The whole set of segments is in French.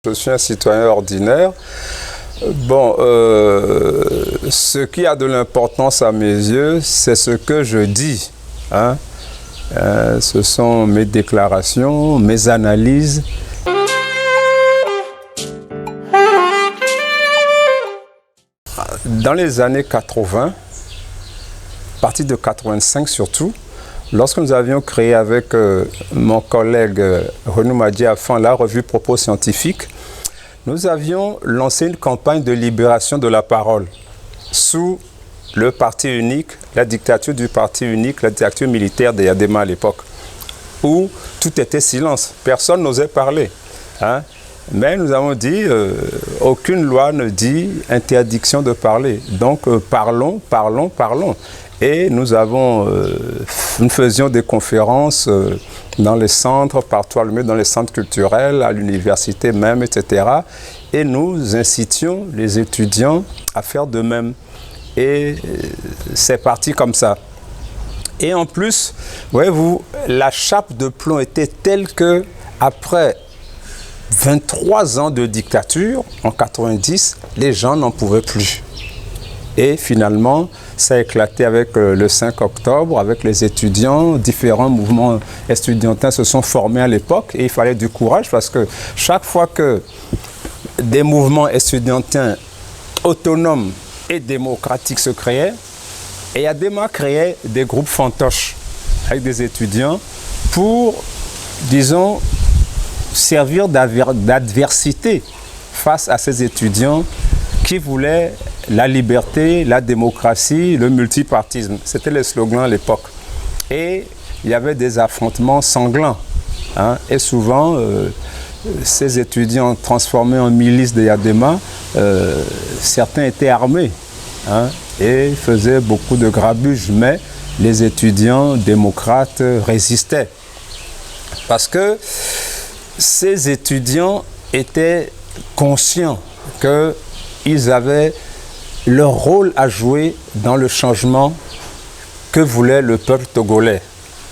Je suis un citoyen ordinaire. Bon, ce qui a de l'importance à mes yeux, c'est ce que je dis. Hein? Ce sont mes déclarations, mes analyses. Dans les années 80, à partir de 85 surtout, lorsque nous avions créé avec mon collègue Renaud Madiafan la revue Propos Scientifiques, nous avions lancé une campagne de libération de la parole sous le parti unique, la dictature du parti unique, la dictature militaire de Yadema à l'époque, où tout était silence, personne n'osait parler. Hein? Mais nous avons dit, aucune loi ne dit interdiction de parler. Donc parlons, parlons, parlons. Et nous faisions des conférences dans les centres, partout à dans les centres culturels, à l'université même, etc. Et nous incitions les étudiants à faire de même. Et c'est parti comme ça. Et en plus, voyez-vous, la chape de plomb était telle que, après 23 ans de dictature, en 90, les gens n'en pouvaient plus. Et finalement, ça a éclaté avec le 5 octobre, avec les étudiants. Différents mouvements estudiantins se sont formés à l'époque et il fallait du courage parce que chaque fois que des mouvements estudiantins autonomes et démocratiques se créaient, et Yadema créait des groupes fantoches avec des étudiants pour, disons, servir d'adversité face à ces étudiants qui voulaient la liberté, la démocratie, le multipartisme. C'était les slogans à l'époque. Et il y avait des affrontements sanglants. Hein, et souvent, ces étudiants transformés en milices de Yadema, certains étaient armés hein, et faisaient beaucoup de grabuge. Mais les étudiants démocrates résistaient. Parce que ces étudiants étaient conscients qu'ils avaient leur rôle à jouer dans le changement que voulait le peuple togolais.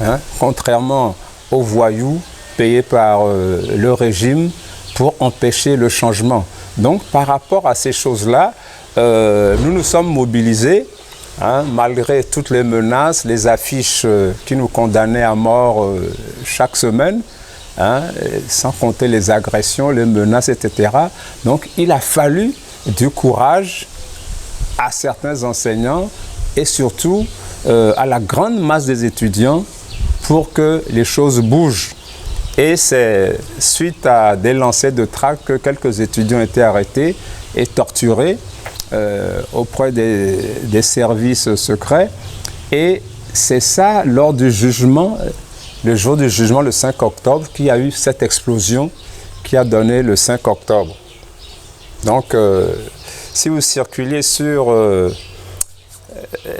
Hein, contrairement aux voyous payés par le régime pour empêcher le changement. Donc par rapport à ces choses-là, nous nous sommes mobilisés, hein, malgré toutes les menaces, les affiches qui nous condamnaient à mort chaque semaine, hein, sans compter les agressions, les menaces, etc. Donc il a fallu du courage à certains enseignants et surtout à la grande masse des étudiants pour que les choses bougent. Et c'est suite à des lancers de tracts que quelques étudiants ont été arrêtés et torturés auprès des services secrets. Et c'est ça, lors du jugement, le jour du jugement, le 5 octobre, qu'il y a eu cette explosion qui a donné le 5 octobre. Donc, si vous circulez sur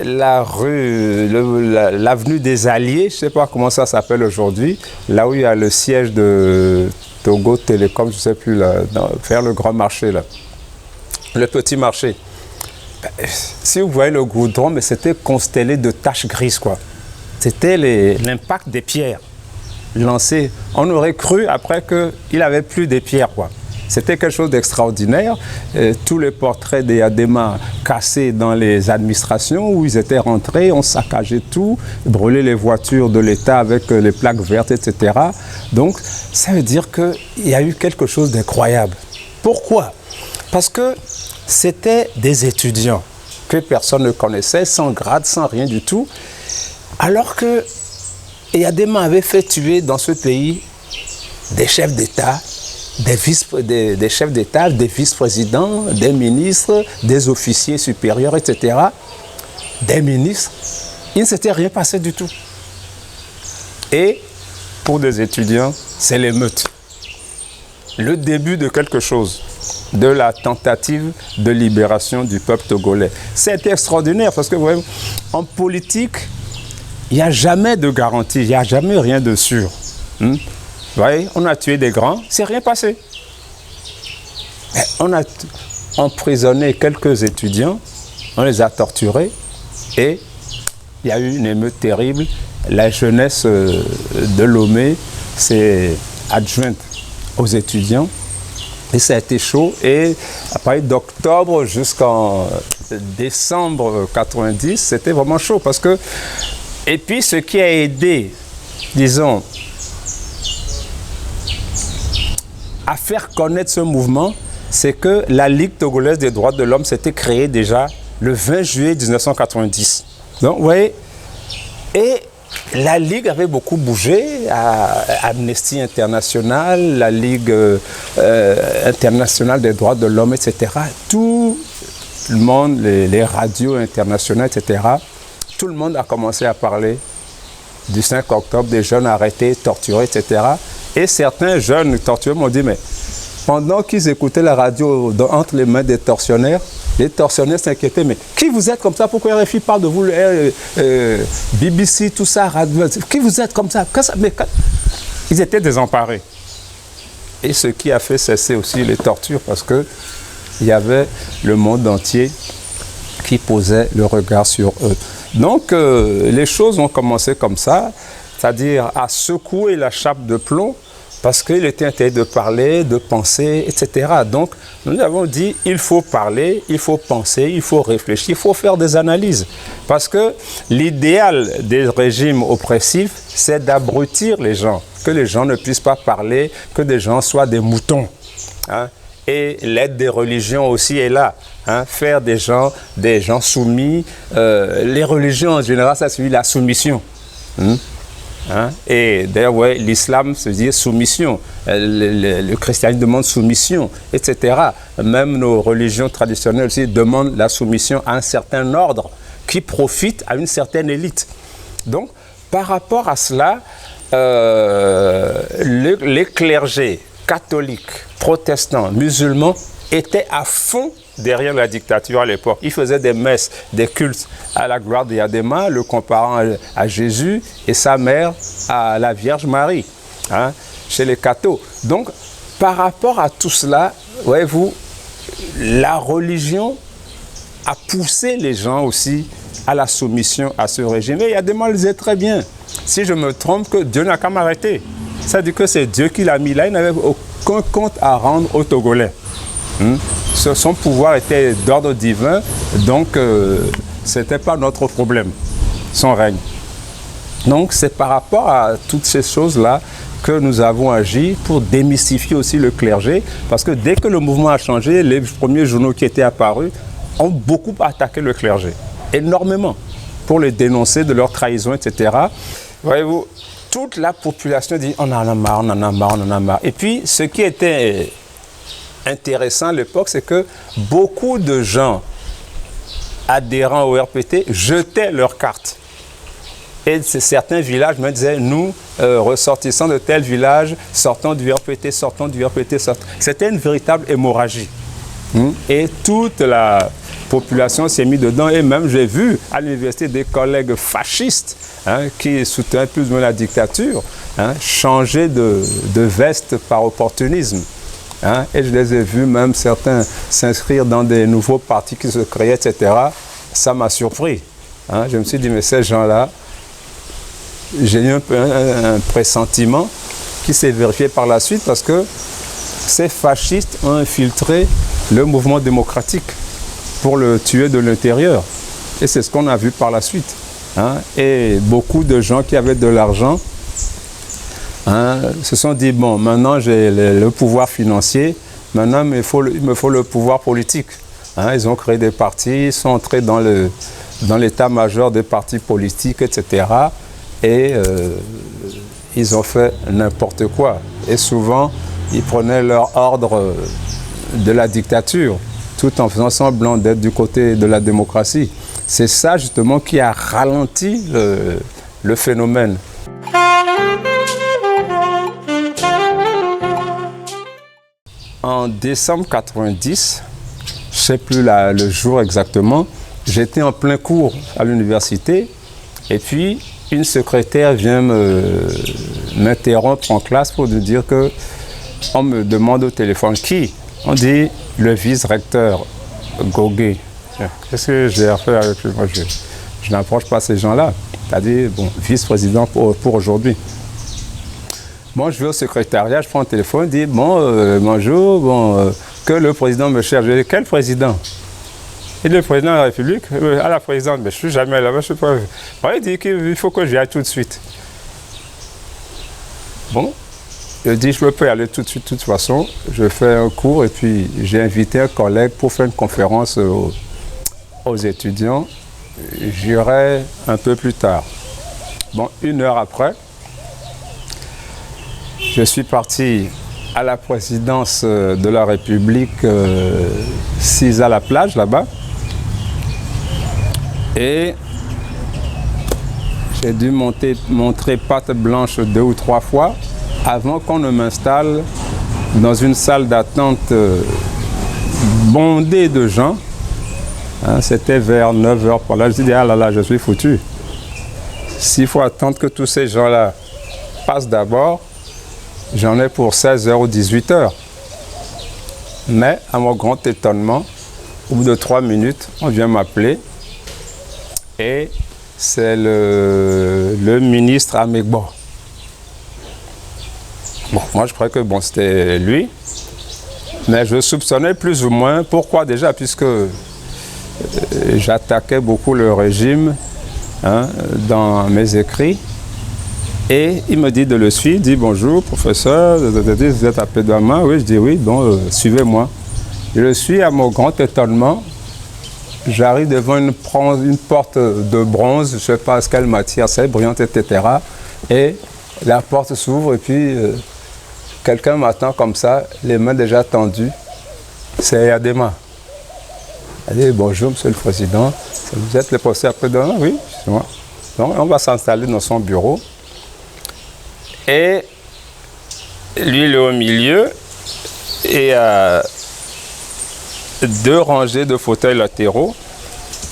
la rue, l'avenue des Alliés, je ne sais pas comment ça s'appelle aujourd'hui, là où il y a le siège de Togo Télécom, je ne sais plus, là, vers le grand marché, là, le petit marché. Si vous voyez le goudron, mais c'était constellé de taches grises, quoi. C'était l'impact des pierres lancées. On aurait cru après qu'il n'avait plus des pierres, quoi. C'était quelque chose d'extraordinaire. Tous les portraits des Yadema cassés dans les administrations où ils étaient rentrés, on saccageait tout, brûlait les voitures de l'État avec les plaques vertes, etc. Donc, ça veut dire qu'il y a eu quelque chose d'incroyable. Pourquoi? Parce que c'était des étudiants que personne ne connaissait, sans grade, sans rien du tout, alors que Yadema avait fait tuer dans ce pays des chefs d'État, des chefs d'État, des vice-présidents, des ministres, des officiers supérieurs, etc., des ministres. Il ne s'était rien passé du tout. Et pour des étudiants, c'est l'émeute. Le début de quelque chose, de la tentative de libération du peuple togolais. C'est extraordinaire parce que, vous voyez, en politique, il n'y a jamais de garantie, il n'y a jamais rien de sûr. Vous voyez, on a tué des grands, c'est rien passé. On a emprisonné quelques étudiants, on les a torturés et il y a eu une émeute terrible. La jeunesse de Lomé s'est adjointe aux étudiants Et ça a été chaud. Et à partir d'octobre jusqu'en décembre 90, c'était vraiment chaud. Parce que, et puis ce qui a aidé, disons, à faire connaître ce mouvement, c'est que la Ligue togolaise des droits de l'homme s'était créée déjà le 20 juillet 1990. Donc, vous voyez, et la Ligue avait beaucoup bougé, Amnesty International, la Ligue internationale des droits de l'homme, etc. Tout le monde, les radios internationales, etc., tout le monde a commencé à parler du 5 octobre, des jeunes arrêtés, torturés, etc. Et certains jeunes torturés m'ont dit, mais pendant qu'ils écoutaient la radio entre les mains des tortionnaires s'inquiétaient, mais qui vous êtes comme ça? Pourquoi RFI parle de vous, BBC, tout ça, radio, qui vous êtes comme ça? Mais ils étaient désemparés. Et ce qui a fait cesser aussi les tortures, parce qu'il y avait le monde entier qui posait le regard sur eux. Donc, les choses ont commencé comme ça, c'est-à-dire à secouer la chape de plomb, parce qu'il était interdit de parler, de penser, etc. Donc, nous avons dit, il faut parler, il faut penser, il faut réfléchir, il faut faire des analyses. Parce que l'idéal des régimes oppressifs, c'est d'abrutir les gens, que les gens ne puissent pas parler, que des gens soient des moutons. Hein? Et l'aide des religions aussi est là. Hein? Faire des gens soumis. Les religions, en général, ça suit la soumission. Hein? Et d'ailleurs, ouais, l'islam se dit soumission, le christianisme demande soumission, etc. Même nos religions traditionnelles aussi demandent la soumission à un certain ordre qui profite à une certaine élite. Donc, par rapport à cela, les clergés catholiques, protestants, musulmans étaient à fond derrière la dictature à l'époque. Ils faisaient des messes, des cultes à la gloire de Yadema, le comparant à Jésus et sa mère à la Vierge Marie, hein, chez les cathos. Donc, par rapport à tout cela, voyez-vous, la religion a poussé les gens aussi à la soumission à ce régime. Et Yadema le disait très bien. Si je me trompe, que Dieu n'a qu'à m'arrêter. Ça dit que c'est Dieu qui l'a mis là, il n'avait aucun compte à rendre aux Togolais. Son pouvoir était d'ordre divin, donc ce n'était pas notre problème, son règne. Donc c'est par rapport à toutes ces choses-là que nous avons agi pour démystifier aussi le clergé, parce que dès que le mouvement a changé, les premiers journaux qui étaient apparus ont beaucoup attaqué le clergé, énormément, pour les dénoncer de leur trahison, etc. Voyez-vous, toute la population dit on en a marre, on en a marre, on en a marre. Et puis ce qui était intéressant à l'époque, c'est que beaucoup de gens adhérents au RPT jetaient leurs cartes. Et certains villages me disaient, nous, ressortissants de tel village, sortons du RPT, sortons du RPT, sortons. C'était une véritable hémorragie. Et toute la population s'est mise dedans. Et même, j'ai vu à l'université des collègues fascistes qui soutenaient plus ou moins la dictature, changer de veste par opportunisme. Et je les ai vus, même certains s'inscrire dans des nouveaux partis qui se créaient, etc. Ça m'a surpris. Je me suis dit, mais ces gens-là, j'ai eu un pressentiment qui s'est vérifié par la suite parce que ces fascistes ont infiltré le mouvement démocratique pour le tuer de l'intérieur. Et c'est ce qu'on a vu par la suite. Et beaucoup de gens qui avaient de l'argent se sont dit, bon, maintenant j'ai le pouvoir financier, maintenant il me faut le pouvoir politique. Ils ont créé des partis, ils sont entrés dans l'état-major des partis politiques, etc. Et ils ont fait n'importe quoi. Et souvent, ils prenaient leur ordre de la dictature, tout en faisant semblant d'être du côté de la démocratie. C'est ça justement qui a ralenti le phénomène. En décembre 90, je ne sais plus le jour exactement, j'étais en plein cours à l'université et puis une secrétaire vient m'interrompre en classe pour me dire qu'on me demande au téléphone qui? On dit le vice-recteur Gogué. Qu'est-ce que j'ai à faire avec lui? Moi, je n'approche pas ces gens-là. C'est-à-dire, bon, vice-président pour aujourd'hui. Bon, je vais au secrétariat, je prends le téléphone, je dis, bon, bonjour, bon, que le président me cherche. Je dis, quel président? Et le président de la République, à la présidente, mais je ne suis jamais là-bas, je ne sais pas. Bon, il dit qu'il faut que j'y aille tout de suite. Bon, je dis, je peux y aller tout de suite, de toute façon. Je fais un cours et puis j'ai invité un collègue pour faire une conférence aux étudiants. J'irai un peu plus tard. Bon, 1 heure après, je suis parti à la présidence de la République, 6 à la plage, là-bas. Et j'ai dû montrer patte blanche 2 ou 3 fois avant qu'on ne m'installe dans une salle d'attente bondée de gens. Hein, c'était vers 9 h par là. Je me dis, ah là là, je suis foutu. S'il faut attendre que tous ces gens-là passent d'abord, j'en ai pour 16 h ou 18 h. Mais, à mon grand étonnement, au bout de 3 minutes, on vient m'appeler. Et c'est le ministre Amegbo. Bon, moi je croyais que bon, c'était lui. Mais je soupçonnais plus ou moins. Pourquoi déjà? Puisque j'attaquais beaucoup le régime, hein, dans mes écrits. Et il me dit de le suivre, il dit bonjour professeur, vous êtes appelé de main? Oui, je dis oui, donc suivez-moi. Je le suis, à mon grand étonnement, j'arrive devant une porte de bronze, je ne sais pas quelle matière c'est, brillante, etc. Et la porte s'ouvre et puis quelqu'un m'attend comme ça, les mains déjà tendues. C'est Yadema. Elle dit bonjour monsieur le président, vous êtes le professeur après demain? Oui, c'est moi. Donc on va s'installer dans son bureau. Et lui, il est au milieu et 2 rangées de fauteuils latéraux.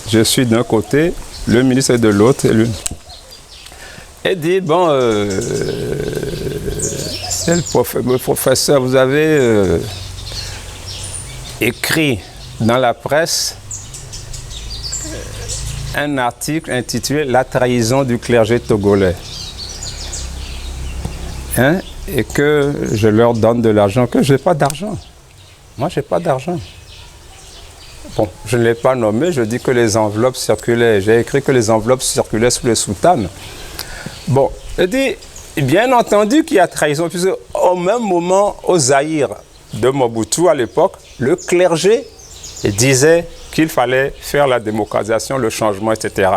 Je suis d'un côté, le ministre est de l'autre. Et dit, bon, c'est le professeur, vous avez écrit dans la presse un article intitulé « La trahison du clergé togolais ». Hein, et que je leur donne de l'argent, que je n'ai pas d'argent. Moi, je n'ai pas d'argent. Bon, je ne l'ai pas nommé, je dis que les enveloppes circulaient. J'ai écrit que les enveloppes circulaient sous les soutanes. Bon, je dis, bien entendu qu'il y a trahison, puisque au même moment, au Zaïre de Mobutu, à l'époque, le clergé disait qu'il fallait faire la démocratisation, le changement, etc.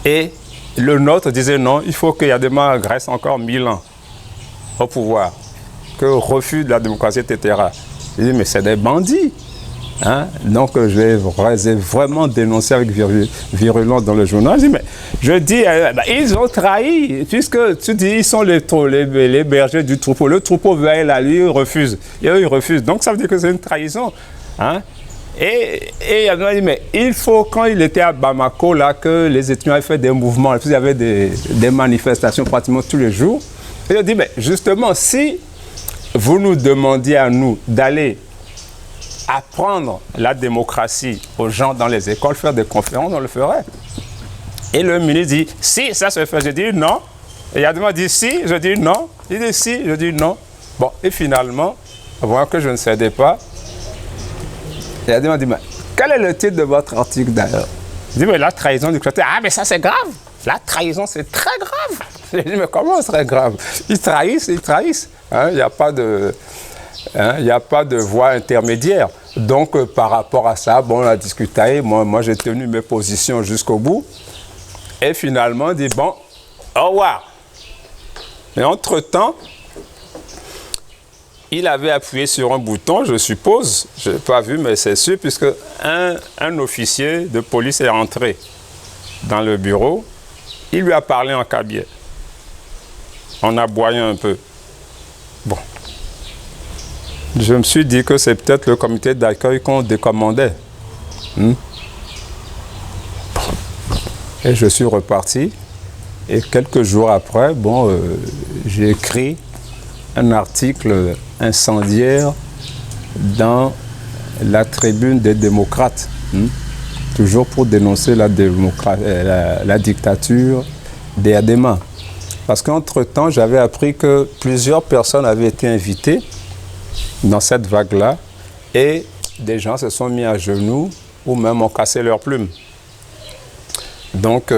Et le nôtre disait non, il faut qu'il y ait des gens qui restent encore 1000 ans au pouvoir, que refus de la démocratie, etc. Je dis, mais c'est des bandits. Hein? Donc je les ai vraiment dénoncés avec virulence dans le journal. Je dis, ils ont trahi, puisque tu dis, ils sont les bergers du troupeau. Le troupeau veille là, lui, il refuse. Et eux, ils refusent. Donc ça veut dire que c'est une trahison. Hein? Et il m'a dit, mais il faut, quand il était à Bamako, là, que les étudiants avaient fait des mouvements, il y avait des manifestations pratiquement tous les jours. Et il a dit, mais justement, si vous nous demandiez à nous d'aller apprendre la démocratie aux gens dans les écoles, faire des conférences, on le ferait. Et le ministre dit, si, ça se fait. Je dis non. Et il a dit, si, je dis non. Il dit, si, je dis non. Bon, et finalement, voyant que je ne cédais pas, il a dit, mais quel est le titre de votre article d'ailleurs? Je dis, mais la trahison du clergé. Ah, mais ça c'est grave. La trahison c'est très grave. Je dis, mais comment c'est très grave? Ils trahissent, ils trahissent. Il n'y a pas de... il n'y a pas de voie intermédiaire. Donc, par rapport à ça, bon, on a discuté. Moi j'ai tenu mes positions jusqu'au bout. Et finalement, on dit, bon, au revoir. Mais entre-temps, il avait appuyé sur un bouton, je suppose. Je n'ai pas vu, mais c'est sûr, puisque un officier de police est rentré dans le bureau. Il lui a parlé en kabyle. On a boyé un peu. Bon. Je me suis dit que c'est peut-être le comité d'accueil qu'on décommandait. Et je suis reparti. Et quelques jours après, bon, j'ai écrit un article incendiaire dans la tribune des démocrates. Toujours pour dénoncer la dictature des Adema. Parce qu'entre-temps, j'avais appris que plusieurs personnes avaient été invitées dans cette vague-là et des gens se sont mis à genoux ou même ont cassé leurs plumes. Donc,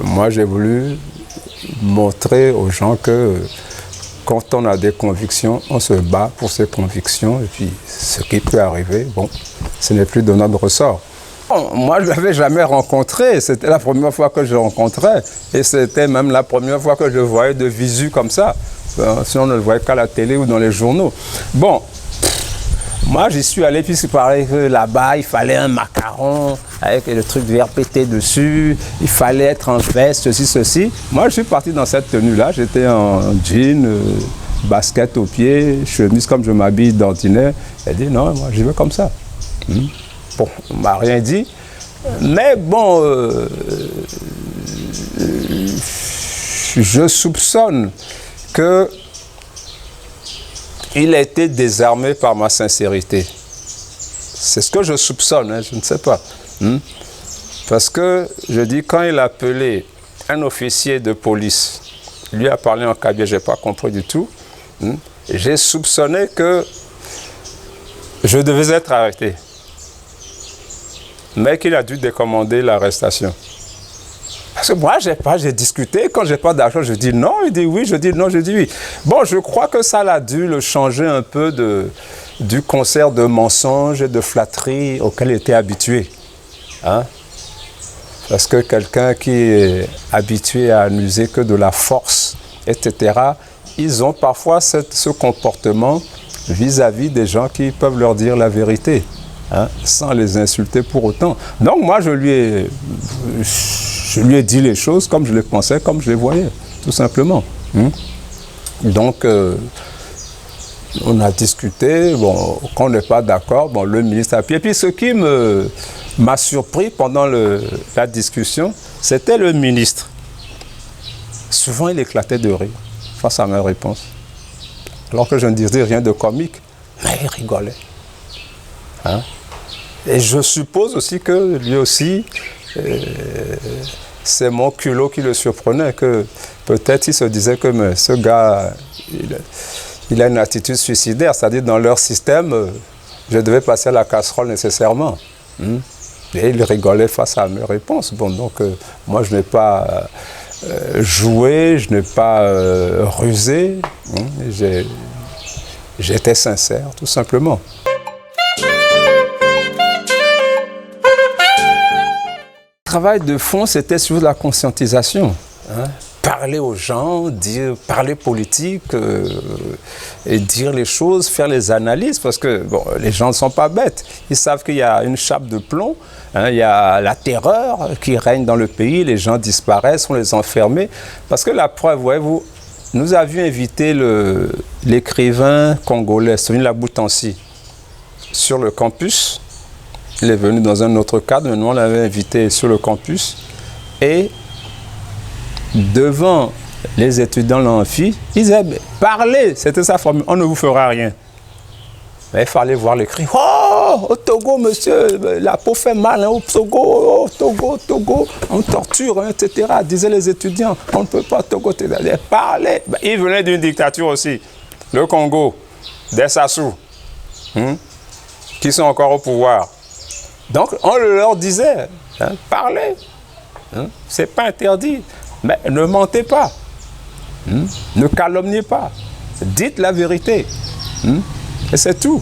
moi, j'ai voulu montrer aux gens que quand on a des convictions, on se bat pour ces convictions et puis ce qui peut arriver, bon, ce n'est plus de notre ressort. Bon, moi, je ne l'avais jamais rencontré, c'était la première fois que je le rencontrais et c'était même la première fois que je le voyais de visu comme ça. Sinon, on ne le voyait qu'à la télé ou dans les journaux. Bon, moi, j'y suis allé puis il paraît que là-bas, il fallait un macaron avec le truc de RPT dessus, il fallait être en veste, ceci. Moi, je suis parti dans cette tenue-là, j'étais en jean, basket aux pieds, chemise comme je m'habille d'ordinaire. Elle dit non, moi, j'y vais comme ça. Bon, on ne m'a rien dit, mais bon, je soupçonne que il a été désarmé par ma sincérité. C'est ce que je soupçonne, hein, je ne sais pas. Parce que, je dis, quand il a appelé un officier de police, lui a parlé en kabyle, je n'ai pas compris du tout, j'ai soupçonné que je devais être arrêté. Mais qu'il a dû décommander l'arrestation. Parce que moi, j'ai discuté, quand j'ai pas d'argent, je dis non, il dit oui, je dis non, je dis oui. Bon, je crois que ça a dû le changer un peu du concert de mensonges et de flatteries auquel il était habitué. Hein? Parce que quelqu'un qui est habitué à n'user que de la force, etc., ils ont parfois ce comportement vis-à-vis des gens qui peuvent leur dire la vérité, hein, sans les insulter pour autant. Donc moi, je lui ai dit les choses comme je les pensais, comme je les voyais, tout simplement. Donc, on a discuté, bon, quand on n'est pas d'accord, bon, le ministre a appuyé. Et puis, ce qui m'a surpris pendant la discussion, c'était le ministre. Souvent, il éclatait de rire face à ma réponse. Alors que je ne disais rien de comique, mais il rigolait. Hein? Et je suppose aussi que lui aussi, c'est mon culot qui le surprenait, que peut-être il se disait que mais, ce gars, il a une attitude suicidaire, c'est-à-dire dans leur système, je devais passer à la casserole nécessairement. Et il rigolait face à mes réponses. Bon, donc moi je n'ai pas joué, je n'ai pas rusé, j'étais sincère, tout simplement. Le travail de fond, c'était sur la conscientisation. Hein? Parler aux gens, parler politique, et dire les choses, faire les analyses, parce que bon, les gens ne sont pas bêtes. Ils savent qu'il y a une chape de plomb, hein, il y a la terreur qui règne dans le pays, les gens disparaissent, on les enferme. Parce que la preuve, voyez-vous, nous avions invité l'écrivain congolais, Sonila Boutansi, sur le campus. Il est venu dans un autre cadre, mais nous on l'avait invité sur le campus. Et devant les étudiants de l'amphi, ils disaient, parlez, c'était sa formule, on ne vous fera rien. Mais il fallait voir les cris. Oh, au Togo, monsieur, la peau fait mal, hein, au Togo, Togo, on torture, hein, etc. Disaient les étudiants, on ne peut pas Togo, parlez. Ben, il venait d'une dictature aussi, le Congo, des Sassou, qui sont encore au pouvoir. Donc, on leur disait, hein, parlez, hein, c'est pas interdit, mais ne mentez pas, ne calomniez pas, dites la vérité, et c'est tout.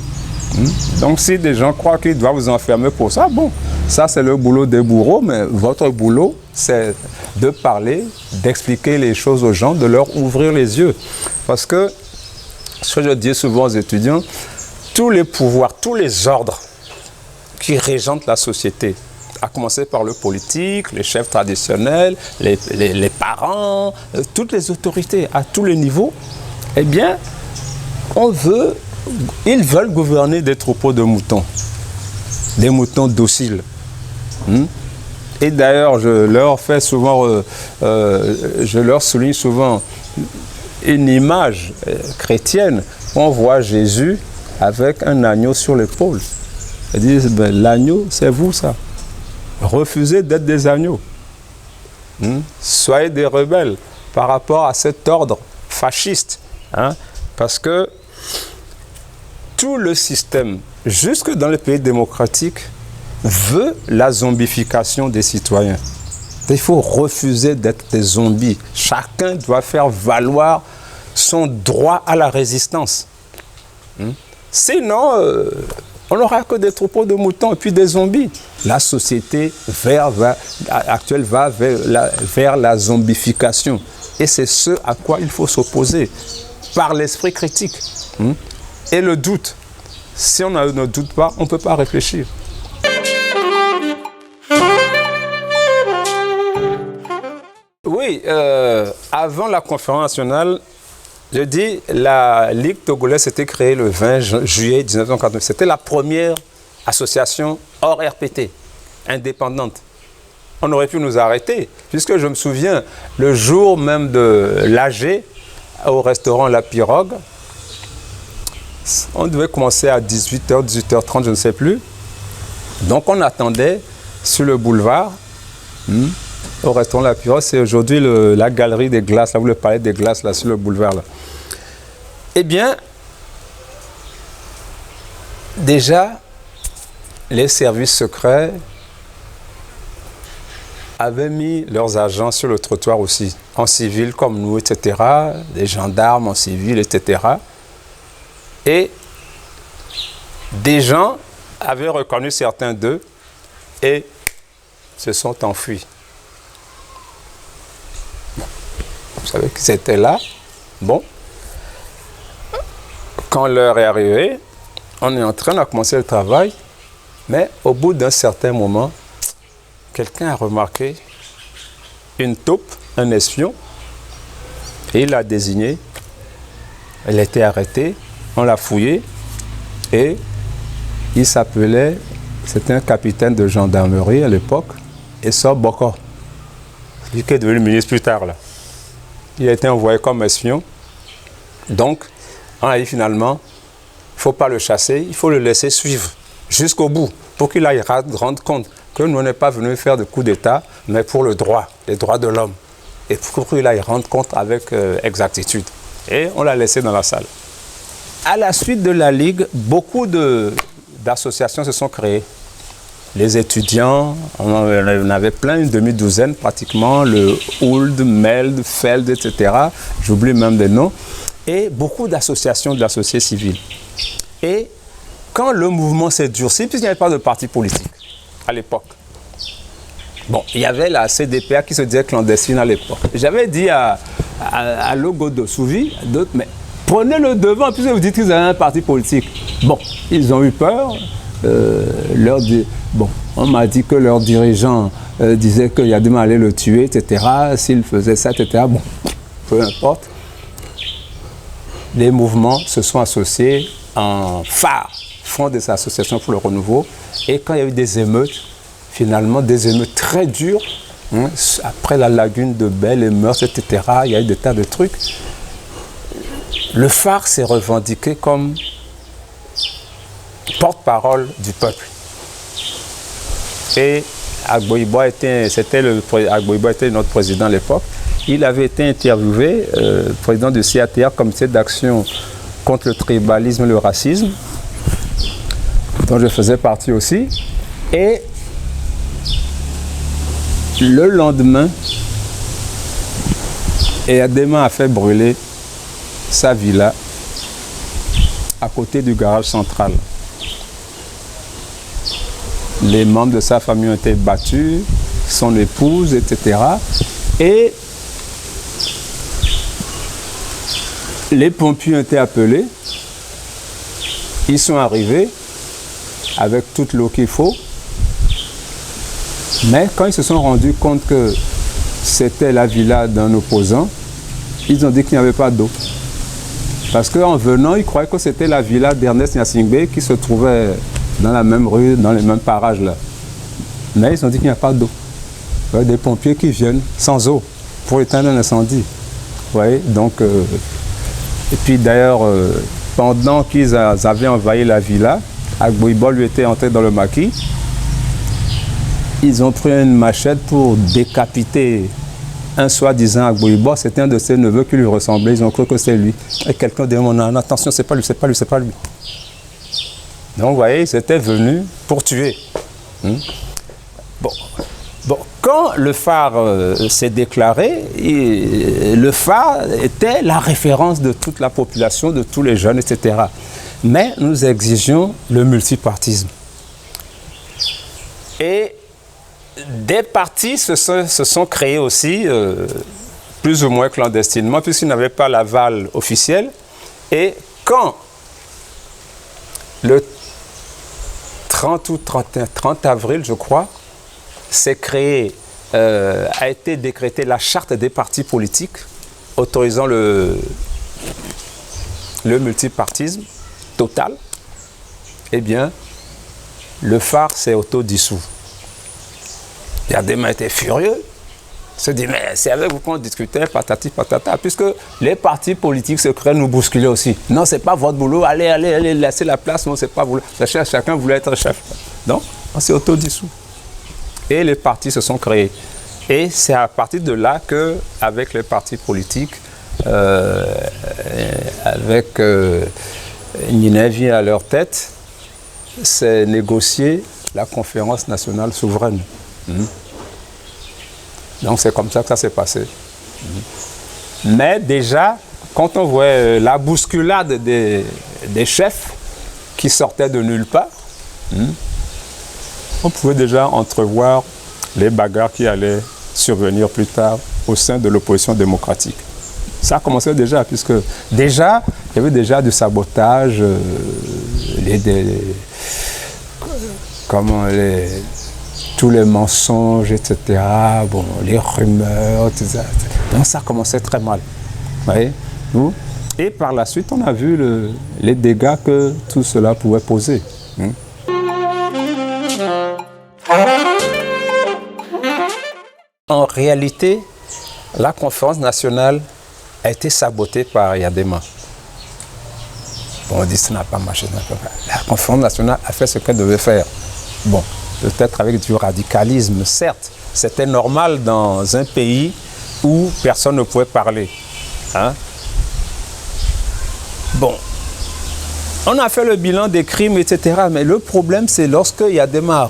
Donc, si des gens croient qu'ils doivent vous enfermer pour ça, bon, ça c'est le boulot des bourreaux, mais votre boulot, c'est de parler, d'expliquer les choses aux gens, de leur ouvrir les yeux. Parce que, ce que je dis souvent aux étudiants, tous les pouvoirs, tous les ordres, qui régentent la société, à commencer par le politique, les chefs traditionnels, les parents, toutes les autorités à tous les niveaux, eh bien, ils veulent gouverner des troupeaux de moutons, des moutons dociles. Et d'ailleurs, je leur souligne souvent une image chrétienne où on voit Jésus avec un agneau sur l'épaule. Ils disent, ben, l'agneau, c'est vous ça. Refusez d'être des agneaux. Soyez des rebelles. par rapport à cet ordre fasciste. Hein, parce que tout le système, jusque dans les pays démocratiques, veut la zombification des citoyens. Il faut refuser d'être des zombies. Chacun doit faire valoir son droit à la résistance. Sinon, on n'aura que des troupeaux de moutons et puis des zombies. La société actuelle va vers la zombification. Et c'est ce à quoi il faut s'opposer par l'esprit critique et le doute. Si on ne doute pas, on ne peut pas réfléchir. Oui, avant la conférence nationale, je dis, la Ligue togolaise s'était créée le 20 juillet 1949. C'était la première association hors RPT, indépendante. On aurait pu nous arrêter, puisque je me souviens, le jour même de l'AG, au restaurant La Pirogue, on devait commencer à 18h, 18h30, je ne sais plus. Donc on attendait sur le boulevard, au restaurant La Pirogue, c'est aujourd'hui la galerie des glaces, là, vous le palais des glaces, là, sur le boulevard, là. Eh bien, déjà, les services secrets avaient mis leurs agents sur le trottoir aussi, en civil comme nous, etc., des gendarmes en civil, etc. Et des gens avaient reconnu certains d'eux et se sont enfuis. Vous savez qu'ils étaient là. Bon. Quand l'heure est arrivée, on est en train de commencer le travail, mais au bout d'un certain moment, quelqu'un a remarqué une taupe, un espion, et il l'a désigné. Elle a été arrêtée, on l'a fouillée, et il s'appelait, c'était un capitaine de gendarmerie à l'époque, Essor Boko, lui qui est devenu ministre plus tard, là. Il a été envoyé comme espion. Donc, on a dit finalement, il ne faut pas le chasser, il faut le laisser suivre jusqu'au bout, pour qu'il aille rendre compte que nous n'est pas venu faire de coup d'État, mais pour le droit, les droits de l'homme. Et pour qu'il aille rendre compte avec exactitude. Et on l'a laissé dans la salle. À la suite de la Ligue, beaucoup d'associations se sont créées. Les étudiants, on en avait plein, une demi-douzaine pratiquement, le Ould, Meld, Feld, etc. J'oublie même des noms. Et beaucoup d'associations de la société civile. Et quand le mouvement s'est durci, puisqu'il n'y avait pas de parti politique à l'époque, bon, il y avait la CDPA qui se disait clandestine à l'époque. J'avais dit à Logo de Souvi, d'autres, mais prenez le devant, puisque vous dites qu'ils avaient un parti politique. Bon, ils ont eu peur. Bon, on m'a dit que leurs dirigeants disaient qu'il y a demain allait le tuer, etc. S'ils faisaient ça, etc. Bon, peu importe. Les mouvements se sont associés en phare, Front des associations pour le renouveau. Et quand il y a eu des émeutes, finalement des émeutes très dures, après la lagune de Belle et Meurs, etc., il y a eu des tas de trucs. Le phare s'est revendiqué comme porte-parole du peuple. Et Agboibois était notre président à l'époque. Il avait été interviewé, président du CATR, Comité d'action contre le tribalisme et le racisme, dont je faisais partie aussi. Et le lendemain, Eyadema a fait brûler sa villa à côté du garage central. Les membres de sa famille ont été battus, son épouse, etc. Et les pompiers ont été appelés. Ils sont arrivés avec toute l'eau qu'il faut. Mais quand ils se sont rendus compte que c'était la villa d'un opposant, ils ont dit qu'il n'y avait pas d'eau. Parce qu'en venant, ils croyaient que c'était la villa d'Ernest Gnassingbé qui se trouvait dans la même rue, dans les mêmes parages là. Mais ils ont dit qu'il n'y a pas d'eau. Il y a des pompiers qui viennent sans eau pour éteindre un incendie. Vous voyez, donc, et puis d'ailleurs, pendant qu'ils avaient envahi la villa, Agboibois lui était entré dans le maquis. Ils ont pris une machette pour décapiter un soi-disant Agboïbo, c'était un de ses neveux qui lui ressemblait, ils ont cru que c'est lui. Et quelqu'un demande, attention, c'est pas lui, c'est pas lui, c'est pas lui. Donc vous voyez, ils étaient venus pour tuer. Bon, quand le phare s'est déclaré, le phare était la référence de toute la population, de tous les jeunes, etc. Mais nous exigeons le multipartisme. Et des partis se sont créés aussi, plus ou moins clandestinement, puisqu'ils n'avaient pas l'aval officiel. Et quand le 30 ou 30 avril, je crois, a été décrétée la charte des partis politiques autorisant le multipartisme total, eh bien, le phare s'est autodissous. Yadema était furieux. Il se dit, mais c'est avec vous qu'on discutait, patati patata, puisque les partis politiques se créent nous bousculer aussi. Non, c'est pas votre boulot, allez, laissez la place, non, c'est pas vous. Chacun voulait être chef. Donc, on s'est autodissous. Et les partis se sont créés. Et c'est à partir de là qu'avec les partis politiques, avec Nineveh à leur tête, c'est négocié la conférence nationale souveraine. Donc c'est comme ça que ça s'est passé. Mais déjà, quand on voit la bousculade des chefs qui sortaient de nulle part, on pouvait déjà entrevoir les bagarres qui allaient survenir plus tard au sein de l'opposition démocratique. Ça a commencé déjà, puisque déjà, il y avait déjà du sabotage, tous les mensonges, etc., bon, les rumeurs, tout ça. Donc ça commençait très mal. Vous voyez? Et par la suite, on a vu les dégâts que tout cela pouvait poser. En réalité, la conférence nationale a été sabotée par Yadema. Bon, on dit que ça n'a pas marché. La conférence nationale a fait ce qu'elle devait faire. Bon, peut-être avec du radicalisme, certes. C'était normal dans un pays où personne ne pouvait parler. Bon, on a fait le bilan des crimes, etc. Mais le problème, c'est lorsque Yadema a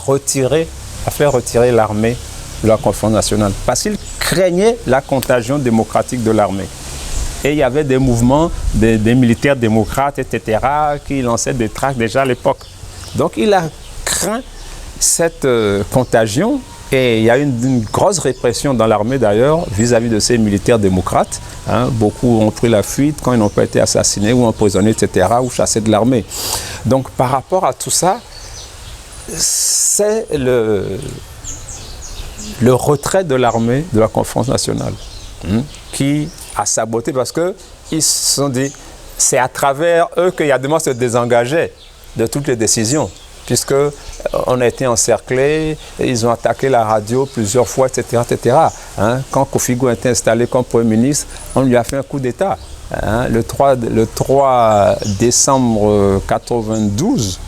fait retirer l'armée de la conférence nationale. Parce qu'il craignait la contagion démocratique de l'armée. Et il y avait des mouvements des militaires démocrates, etc., qui lançaient des tracts déjà à l'époque. Donc il a craint cette contagion et il y a eu une grosse répression dans l'armée d'ailleurs vis-à-vis de ces militaires démocrates. Beaucoup ont pris la fuite quand ils n'ont pas été assassinés ou emprisonnés, etc., ou chassés de l'armée. Donc par rapport à tout ça, c'est le retrait de l'armée de la conférence nationale qui a saboté parce qu'ils se sont dit c'est à travers eux que Yadema se désengageait de toutes les décisions puisqu'on a été encerclés, ils ont attaqué la radio plusieurs fois, etc. etc. Quand Kofi Gou a été installé comme Premier ministre, on lui a fait un coup d'État. Le 3 décembre 1992,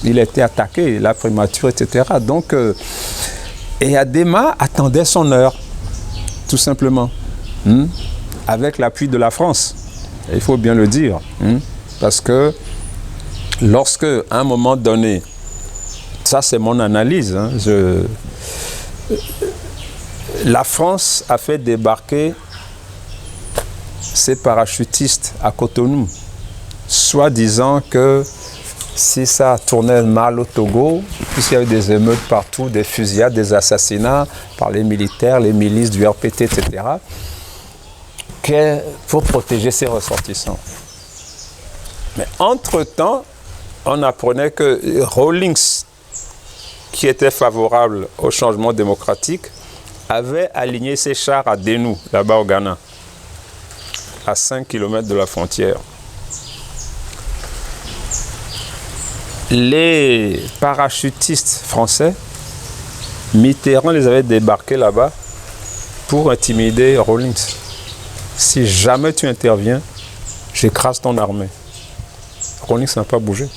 il a été attaqué, la primature, etc. Donc, et Yadema attendait son heure, tout simplement, avec l'appui de la France. Il faut bien le dire, parce que lorsque, à un moment donné, ça c'est mon analyse, la France a fait débarquer ses parachutistes à Cotonou, soit disant que si ça tournait mal au Togo, puisqu'il y avait des émeutes partout, des fusillades, des assassinats par les militaires, les milices du RPT, etc., pour protéger ses ressortissants. Mais entre-temps, on apprenait que Rawlings, qui était favorable au changement démocratique, avait aligné ses chars à Denou, là-bas au Ghana, à 5 km de la frontière. Les parachutistes français, Mitterrand les avait débarqués là-bas pour intimider Rawlings. Si jamais tu interviens, j'écrase ton armée. Rawlings n'a pas bougé.